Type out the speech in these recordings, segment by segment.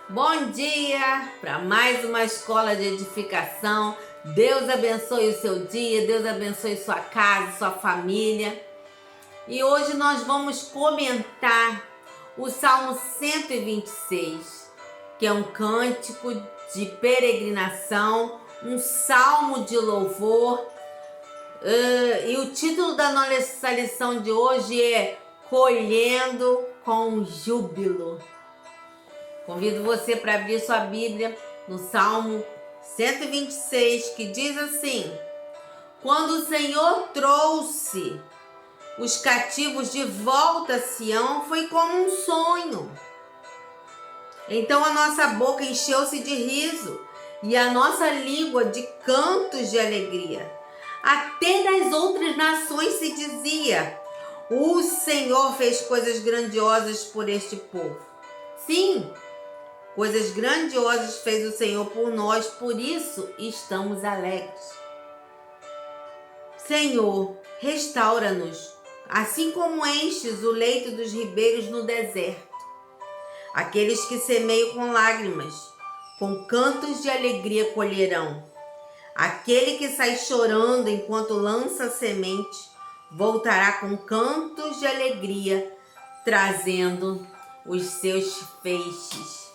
Bom dia para mais uma escola de edificação. Deus abençoe o seu dia, Deus abençoe sua casa, sua família. E hoje nós vamos comentar o Salmo 126, que é um cântico de peregrinação, um salmo de louvor. E o título da nossa lição de hoje é Colhendo com Júbilo. Convido você para abrir sua Bíblia no Salmo 126, que diz assim: Quando o Senhor trouxe os cativos de volta a Sião, foi como um sonho. Então a nossa boca encheu-se de riso e a nossa língua de cantos de alegria. Até nas outras nações se dizia: o Senhor fez coisas grandiosas por este povo. Sim, coisas grandiosas fez o Senhor por nós, por isso estamos alegres. Senhor, restaura-nos, assim como enches o leito dos ribeiros no deserto. Aqueles que semeiam com lágrimas, com cantos de alegria colherão. Aquele que sai chorando enquanto lança a semente, voltará com cantos de alegria, trazendo os seus feixes.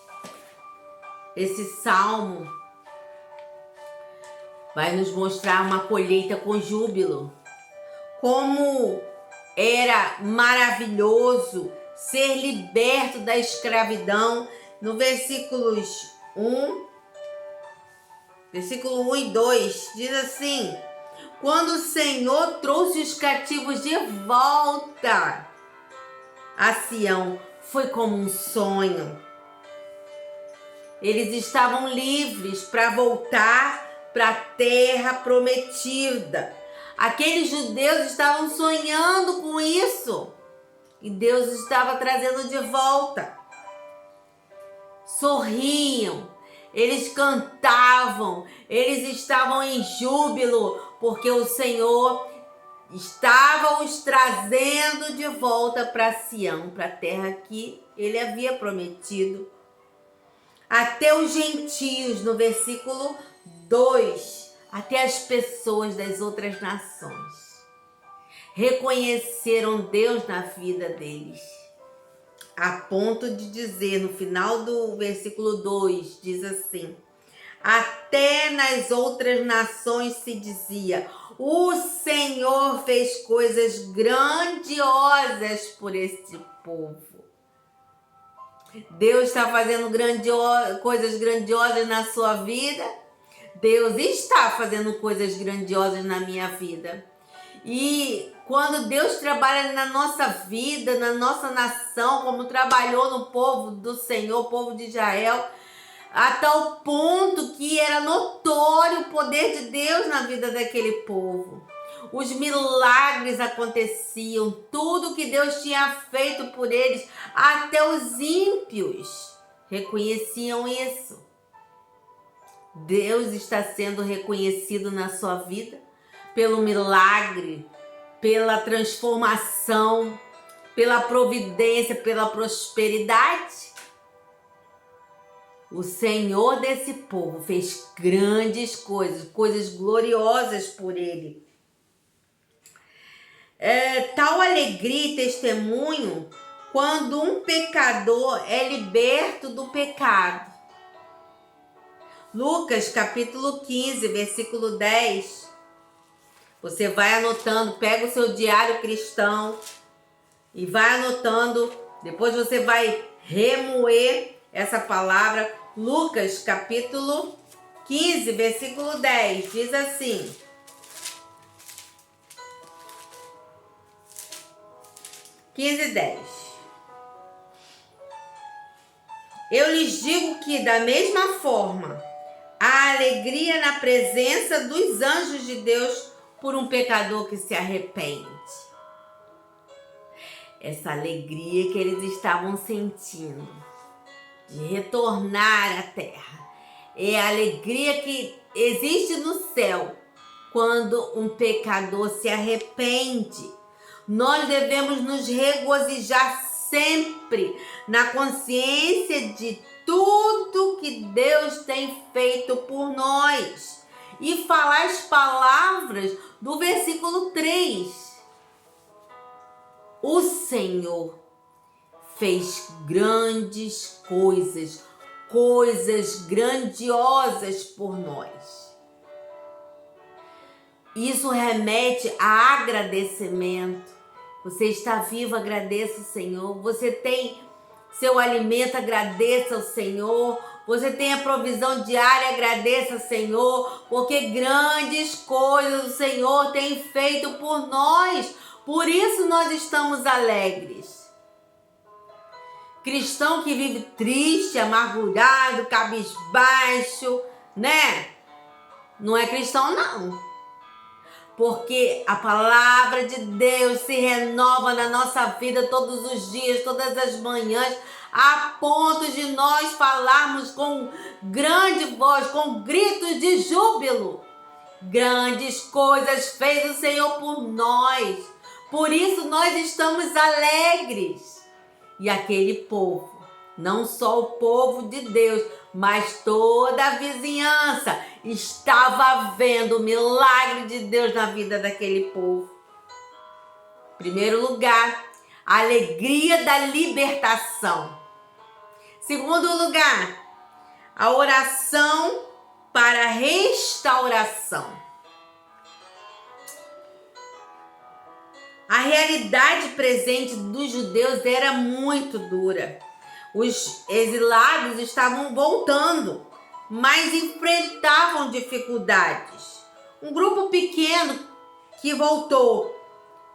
Esse salmo vai nos mostrar uma colheita com júbilo. Como era maravilhoso ser liberto da escravidão. No versículo 1 e 2, diz assim: quando o Senhor trouxe os cativos de volta a Sião, foi como um sonho. Eles estavam livres para voltar para a terra prometida. Aqueles judeus estavam sonhando com isso e Deus estava trazendo de volta. Sorriam, eles cantavam, eles estavam em júbilo, porque o Senhor estava os trazendo de volta para Sião, para a terra que Ele havia prometido. Até os gentios, no versículo 2, até as pessoas das outras nações reconheceram Deus na vida deles, a ponto de dizer, no final do versículo 2, diz assim: até nas outras nações se dizia, o Senhor fez coisas grandiosas por este povo. Deus está fazendo coisas grandiosas na sua vida. Deus está fazendo coisas grandiosas na minha vida. E quando Deus trabalha na nossa vida, na nossa nação, como trabalhou no povo do Senhor, o povo de Israel, a tal ponto que era notório o poder de Deus na vida daquele povo. Os milagres aconteciam, tudo que Deus tinha feito por eles, até os ímpios reconheciam isso. Deus está sendo reconhecido na sua vida pelo milagre, pela transformação, pela providência, pela prosperidade. O Senhor desse povo fez grandes coisas, coisas gloriosas por ele. Tal alegria e testemunho quando um pecador é liberto do pecado. Lucas capítulo 15, versículo 10. Você vai anotando, pega o seu diário cristão e vai anotando. Depois você vai remoer essa palavra. Lucas capítulo 15, versículo 10, diz assim: eu lhes digo que, da mesma forma, há alegria na presença dos anjos de Deus por um pecador que se arrepende. Essa alegria que eles estavam sentindo de retornar à terra é a alegria que existe no céu quando um pecador se arrepende. Nós devemos nos regozijar sempre na consciência de tudo que Deus tem feito por nós. E falar as palavras do versículo 3. O Senhor fez grandes coisas, coisas grandiosas por nós. Isso remete a agradecimento. Você está vivo, agradeça o Senhor. Você tem seu alimento, agradeça ao Senhor. Você tem a provisão diária, agradeça ao Senhor, porque grandes coisas o Senhor tem feito por nós. Por isso nós estamos alegres. Cristão que vive triste, amargurado, cabisbaixo, né? Não é cristão, não. Porque a palavra de Deus se renova na nossa vida todos os dias, todas as manhãs, a ponto de nós falarmos com grande voz, com gritos de júbilo. Grandes coisas fez o Senhor por nós. Por isso nós estamos alegres. E aquele povo, não só o povo de Deus, mas toda a vizinhança estava vendo o milagre de Deus na vida daquele povo. Primeiro lugar, a alegria da libertação. Segundo lugar, a oração para restauração. A realidade presente dos judeus era muito dura. Os exilados estavam voltando, mas enfrentavam dificuldades. Um grupo pequeno que voltou.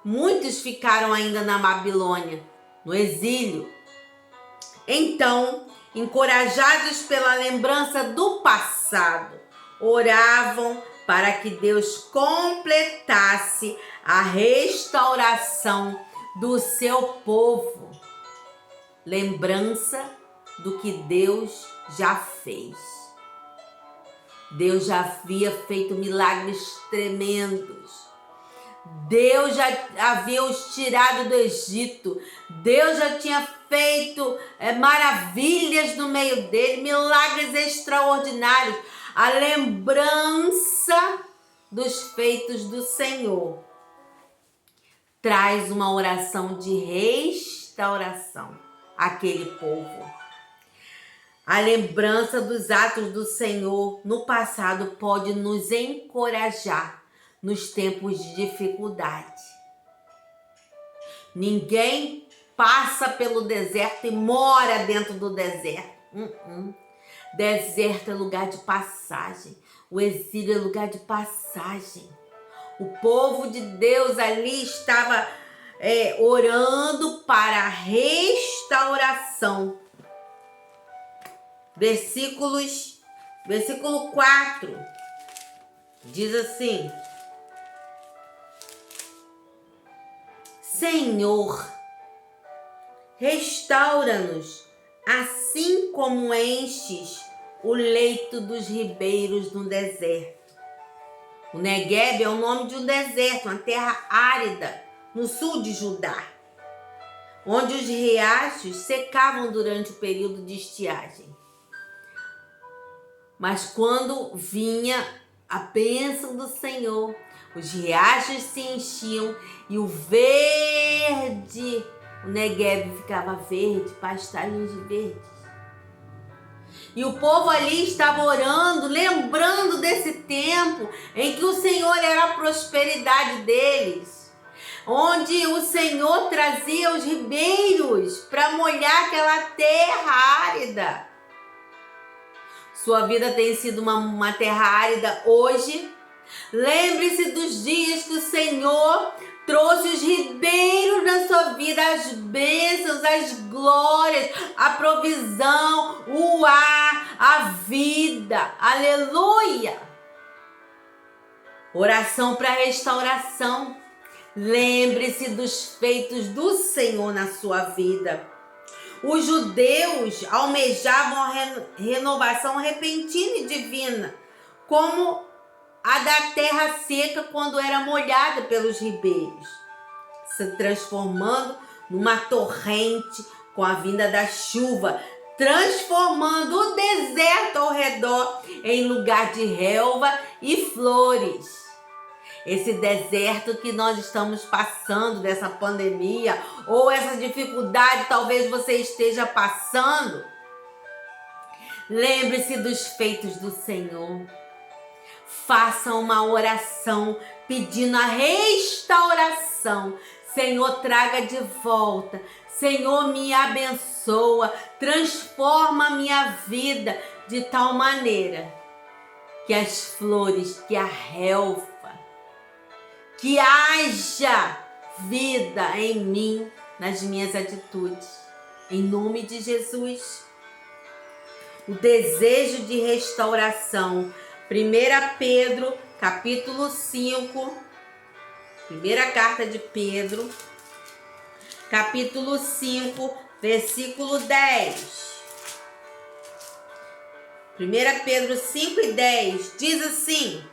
Muitos ficaram ainda na Babilônia, no exílio. Então, encorajados pela lembrança do passado, oravam para que Deus completasse a restauração do seu povo. Lembrança do que Deus já fez. Deus já havia feito milagres tremendos. Deus já havia os tirado do Egito. Deus já tinha feito maravilhas no meio dele, milagres extraordinários. A lembrança dos feitos do Senhor traz uma oração de restauração àquele povo. A lembrança dos atos do Senhor no passado pode nos encorajar nos tempos de dificuldade. Ninguém passa pelo deserto e mora dentro do deserto. Deserto é lugar de passagem. O exílio é lugar de passagem. O povo de Deus ali estava orando para a restauração. Versículo 4 diz assim: Senhor, restaura-nos, assim como enches o leito dos ribeiros no deserto. O Negueb é o nome de um deserto, uma terra árida, no sul de Judá, onde os riachos secavam durante o período de estiagem. Mas quando vinha a bênção do Senhor, os riachos se enchiam e o verde, o Negueb ficava verde, pastagens verdes. E o povo ali estava orando, lembrando desse tempo em que o Senhor era a prosperidade deles, onde o Senhor trazia os ribeiros para molhar aquela terra árida. Sua vida tem sido uma terra árida hoje? Lembre-se dos dias que o Senhor trouxe os ribeiros na sua vida, as bênçãos, as glórias, a provisão, o ar, a vida. Aleluia! Oração para restauração. Lembre-se dos feitos do Senhor na sua vida. Os judeus almejavam a renovação repentina e divina, como a da terra seca quando era molhada pelos ribeiros, se transformando numa torrente com a vinda da chuva, transformando o deserto ao redor em lugar de relva e flores. Esse deserto que nós estamos passando dessa pandemia, ou essa dificuldade talvez você esteja passando, lembre-se dos feitos do Senhor. Faça uma oração pedindo a restauração. Senhor, traga de volta. Senhor, me abençoa. Transforma a minha vida de tal maneira que as flores, que a relva, que haja vida em mim, nas minhas atitudes. Em nome de Jesus. O desejo de restauração. 1 Pedro, capítulo 5. Primeira carta de Pedro, capítulo 5, versículo 10. 1 Pedro 5 e 10 diz assim: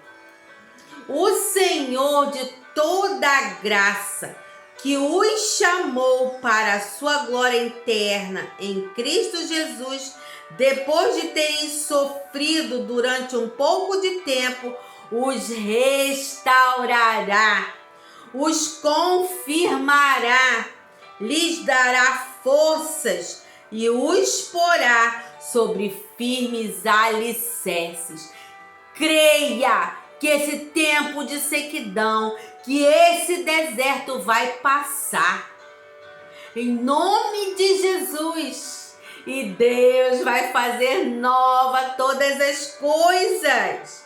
o Senhor de toda a graça, que os chamou para a sua glória eterna em Cristo Jesus, depois de terem sofrido durante um pouco de tempo, os restaurará, os confirmará, lhes dará forças e os porá sobre firmes alicerces. Creia que esse tempo de sequidão, que esse deserto vai passar, em nome de Jesus, e Deus vai fazer nova todas as coisas,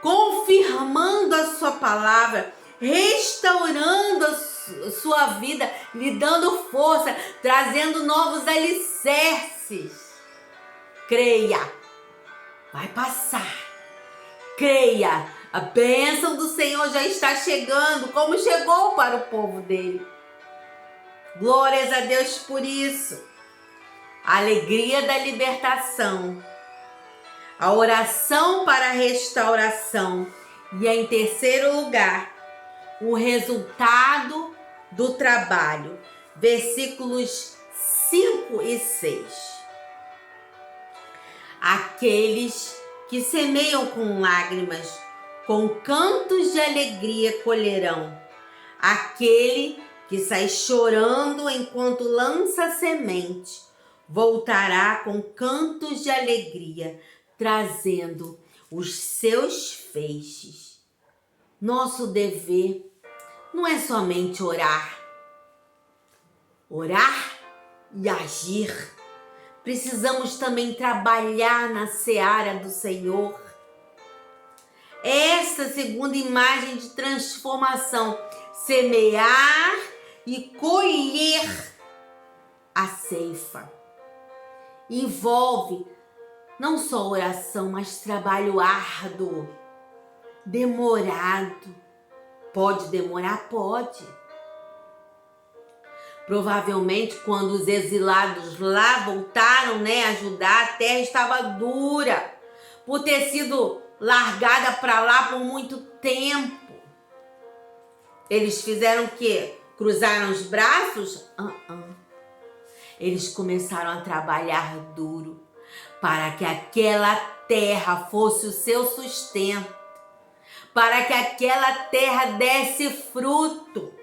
confirmando a sua palavra, restaurando a sua vida, lhe dando força, trazendo novos alicerces. Creia, vai passar. Creia, a bênção do Senhor já está chegando, como chegou para o povo dele. Glórias a Deus por isso. A alegria da libertação, a oração para a restauração e, em terceiro lugar, o resultado do trabalho. Versículos 5 e 6. Aqueles que semeiam com lágrimas, com cantos de alegria colherão. Aquele que sai chorando enquanto lança semente, voltará com cantos de alegria, trazendo os seus feixes. Nosso dever não é somente orar e agir. Precisamos também trabalhar na seara do Senhor. Esta segunda imagem de transformação, semear e colher a ceifa, envolve não só oração, mas trabalho árduo, demorado. Pode demorar? Pode. Provavelmente, quando os exilados lá voltaram, ajudar, a terra estava dura, por ter sido largada para lá por muito tempo. Eles fizeram o quê? Cruzaram os braços? Eles começaram a trabalhar duro para que aquela terra fosse o seu sustento, para que aquela terra desse fruto.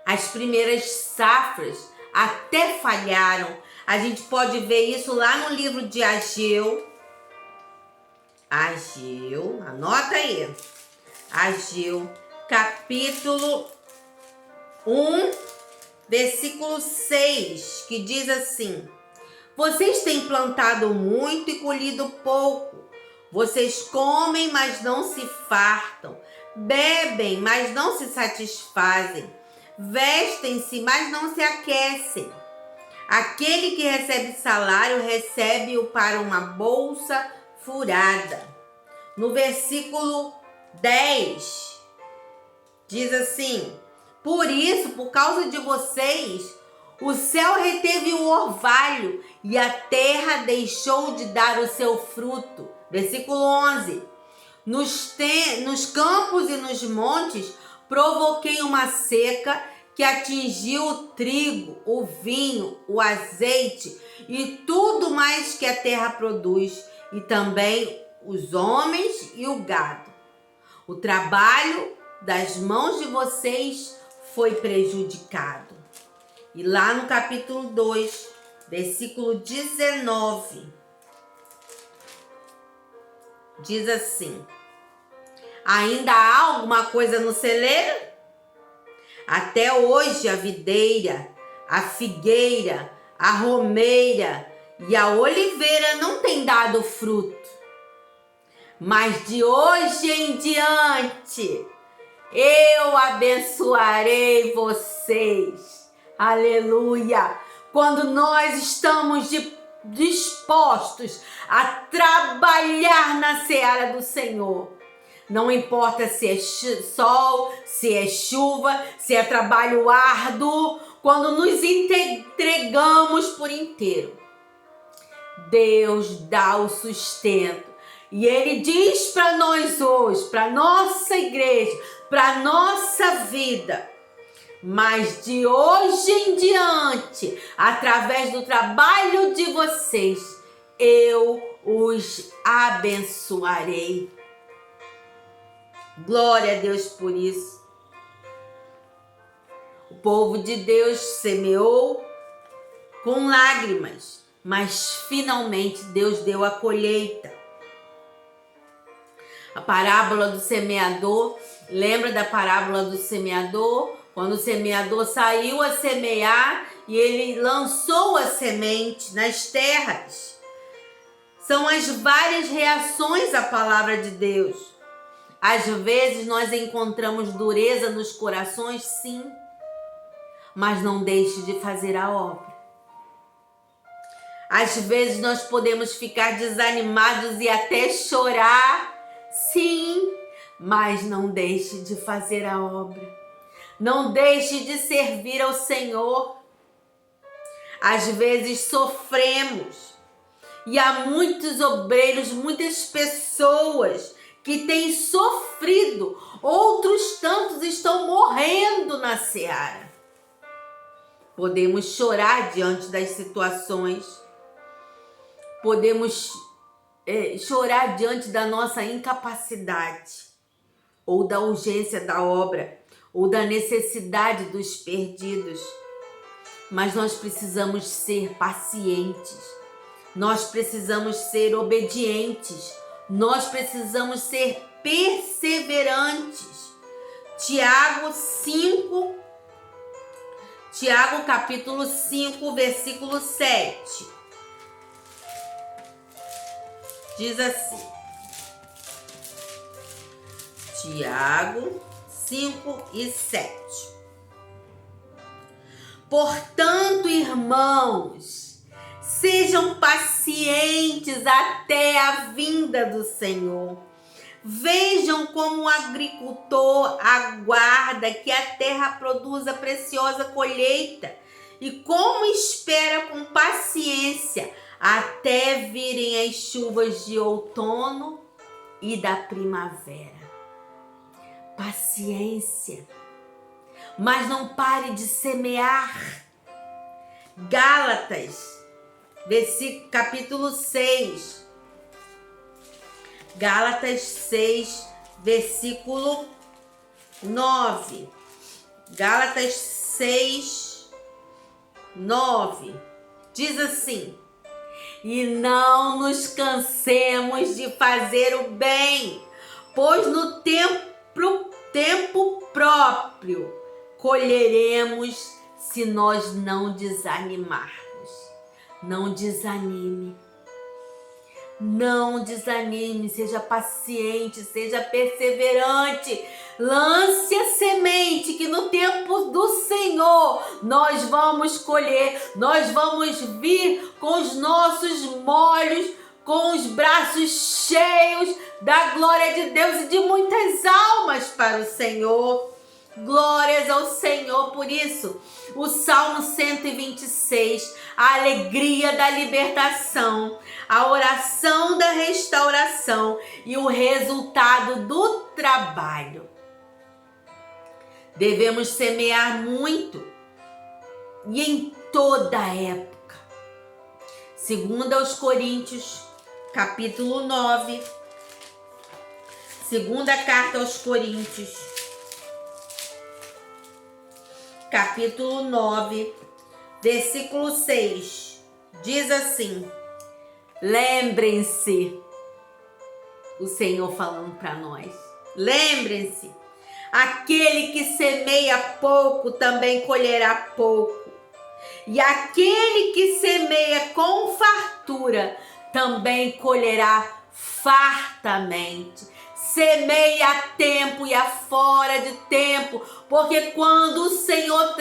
As primeiras safras até falharam. A gente pode ver isso lá no livro de Ageu. Ageu, anota aí. Ageu, capítulo 1, versículo 6, que diz assim: vocês têm plantado muito e colhido pouco. Vocês comem, mas não se fartam. Bebem, mas não se satisfazem. Vestem-se, mas não se aquecem. Aquele que recebe salário, recebe-o para uma bolsa furada. No versículo 10, diz assim: por isso, por causa de vocês, o céu reteve o orvalho e a terra deixou de dar o seu fruto. Versículo 11. Nos campos e nos montes provoquei uma seca que atingiu o trigo, o vinho, o azeite e tudo mais que a terra produz, e também os homens e o gado. O trabalho das mãos de vocês foi prejudicado. E lá no capítulo 2, versículo 19, diz assim: ainda há alguma coisa no celeiro? Até hoje a videira, a figueira, a romeira e a oliveira não têm dado fruto. Mas de hoje em diante eu abençoarei vocês. Aleluia! Quando nós estamos dispostos a trabalhar na seara do Senhor, não importa se é sol, se é chuva, se é trabalho árduo, quando nos entregamos por inteiro, Deus dá o sustento. E Ele diz para nós hoje, para nossa igreja, para nossa vida: mas de hoje em diante, através do trabalho de vocês, eu os abençoarei. Glória a Deus por isso. O povo de Deus semeou com lágrimas, mas finalmente Deus deu a colheita. A parábola do semeador, lembra da parábola do semeador? Quando o semeador saiu a semear e ele lançou a semente nas terras. São as várias reações à palavra de Deus. Às vezes nós encontramos dureza nos corações, sim, mas não deixe de fazer a obra. Às vezes nós podemos ficar desanimados e até chorar, sim, mas não deixe de fazer a obra. Não deixe de servir ao Senhor. Às vezes sofremos e há muitos obreiros, muitas pessoas que têm sofrido, outros tantos estão morrendo na seara. Podemos chorar diante das situações, podemos chorar diante da nossa incapacidade, ou da urgência da obra, ou da necessidade dos perdidos. Mas nós precisamos ser pacientes, nós precisamos ser obedientes, nós precisamos ser perseverantes. Tiago capítulo 5, versículo 7. Diz assim, Tiago 5 e 7. Portanto, irmãos, sejam pacientes até a vinda do Senhor. Vejam como o agricultor aguarda que a terra produza preciosa colheita e como espera com paciência até virem as chuvas de outono e da primavera. Paciência, mas não pare de semear. Gálatas, capítulo 6. Gálatas 6, versículo 9. Gálatas 6, 9. Diz assim: e não nos cansemos de fazer o bem, pois no tempo próprio colheremos se nós não desanimarmos. Não desanime. Não desanime, seja paciente, seja perseverante. Lance a semente que no tempo do Senhor nós vamos colher. Nós vamos vir com os nossos molhos, com os braços cheios da glória de Deus e de muitas almas para o Senhor. Glórias ao Senhor por isso. O Salmo 126, a alegria da libertação, a oração da restauração e o resultado do trabalho. Devemos semear muito e em toda época. Segunda aos Coríntios, capítulo 9. Segunda carta aos Coríntios, capítulo 9, versículo 6. Diz assim: lembrem-se, o Senhor falando para nós, lembrem-se, aquele que semeia pouco também colherá pouco, e aquele que semeia com fartura também colherá fartamente. Semeia a tempo e a fora de tempo, porque quando o Senhor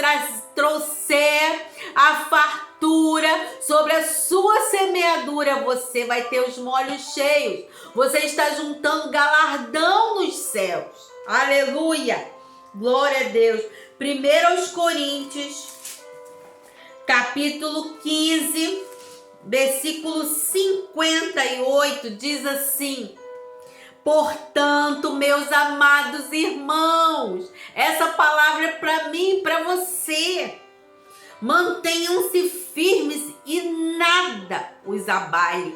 trouxer a fartura sobre a sua semeadura, você vai ter os molhos cheios. Você está juntando galardão nos céus. Aleluia! Glória a Deus. 1 aos Coríntios, capítulo 15, versículo 58, diz assim: portanto, meus amados irmãos, essa palavra é para mim e para você. Mantenham-se firmes e nada os abale.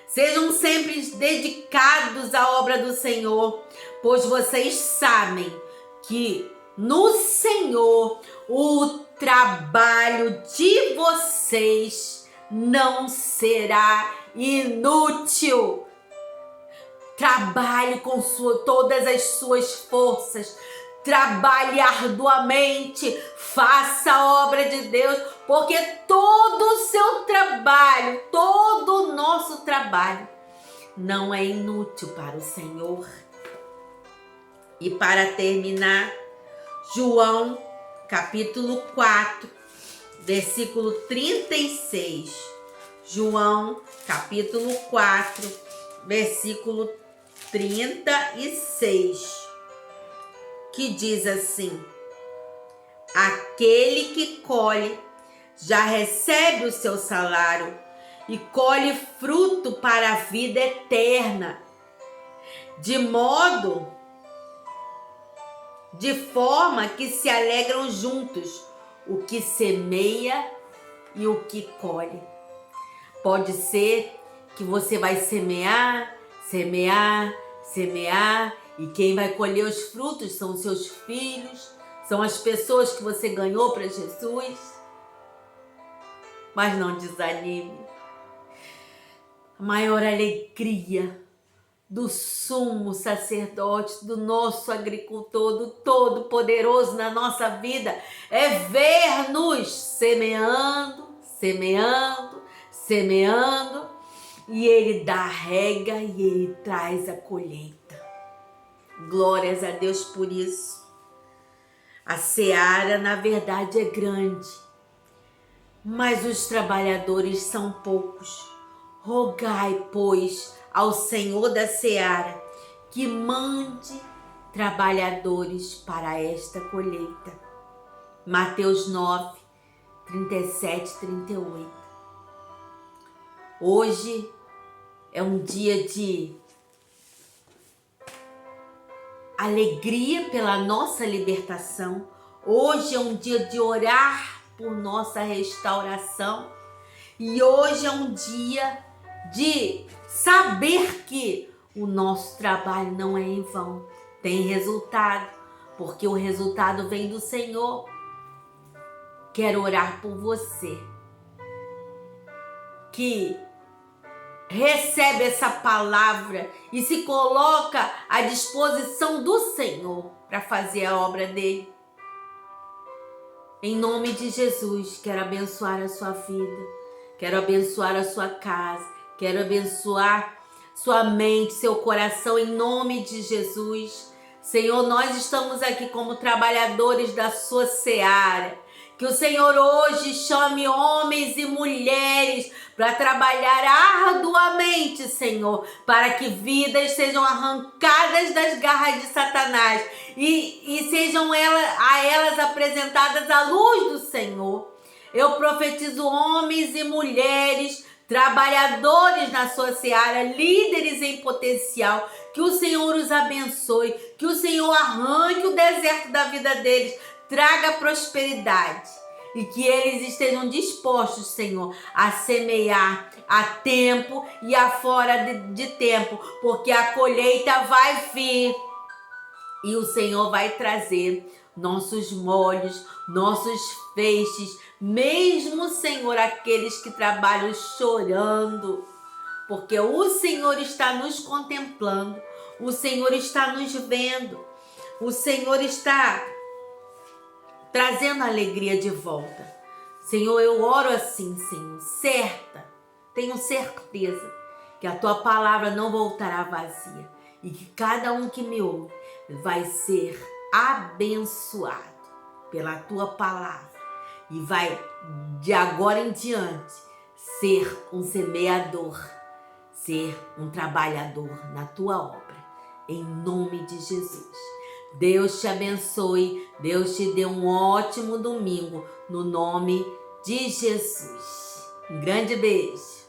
Sejam sempre dedicados à obra do Senhor, pois vocês sabem que no Senhor o trabalho de vocês não será inútil. Trabalhe com todas as suas forças, trabalhe arduamente, faça a obra de Deus, porque todo o seu trabalho, todo o nosso trabalho não é inútil para o Senhor. E para terminar, João, capítulo 4, versículo 36. João, capítulo 4, versículo 36, que diz assim: aquele que colhe já recebe o seu salário e colhe fruto para a vida eterna, de forma que se alegram juntos o que semeia e o que colhe. Pode ser que você vai semear, e quem vai colher os frutos são os seus filhos, são as pessoas que você ganhou para Jesus. Mas não desanime. A maior alegria do sumo sacerdote, do nosso agricultor, do Todo-Poderoso na nossa vida é ver-nos semeando, e Ele dá a rega e Ele traz a colheita. Glórias a Deus por isso. A seara, na verdade, é grande, mas os trabalhadores são poucos. Rogai, pois, ao Senhor da seara que mande trabalhadores para esta colheita. Mateus 9, 37, 38. Hoje é um dia de alegria pela nossa libertação. Hoje é um dia de orar por nossa restauração. E hoje é um dia de saber que o nosso trabalho não é em vão. Tem resultado, porque o resultado vem do Senhor. Quero orar por você que recebe essa palavra e se coloca à disposição do Senhor para fazer a obra dele. Em nome de Jesus, quero abençoar a sua vida, quero abençoar a sua casa, quero abençoar sua mente, seu coração, em nome de Jesus. Senhor, nós estamos aqui como trabalhadores da sua seara. Que o Senhor hoje chame homens e mulheres para trabalhar arduamente, Senhor, para que vidas sejam arrancadas das garras de Satanás e sejam a elas apresentadas a luz do Senhor. Eu profetizo homens e mulheres, trabalhadores na sua seara, líderes em potencial, que o Senhor os abençoe, que o Senhor arranque o deserto da vida deles, traga prosperidade. e que eles estejam dispostos, Senhor, a semear a tempo e a fora de tempo, porque a colheita vai vir e o Senhor vai trazer nossos molhos, nossos feixes, mesmo, Senhor, aqueles que trabalham chorando, porque o Senhor está nos contemplando, o Senhor está nos vendo, o Senhor está trazendo a alegria de volta. Senhor, eu oro assim, Senhor, tenho certeza que a Tua palavra não voltará vazia e que cada um que me ouve vai ser abençoado pela Tua palavra e vai, de agora em diante, ser um semeador, ser um trabalhador na Tua obra, em nome de Jesus. Deus te abençoe, Deus te dê um ótimo domingo, no nome de Jesus. Um grande beijo.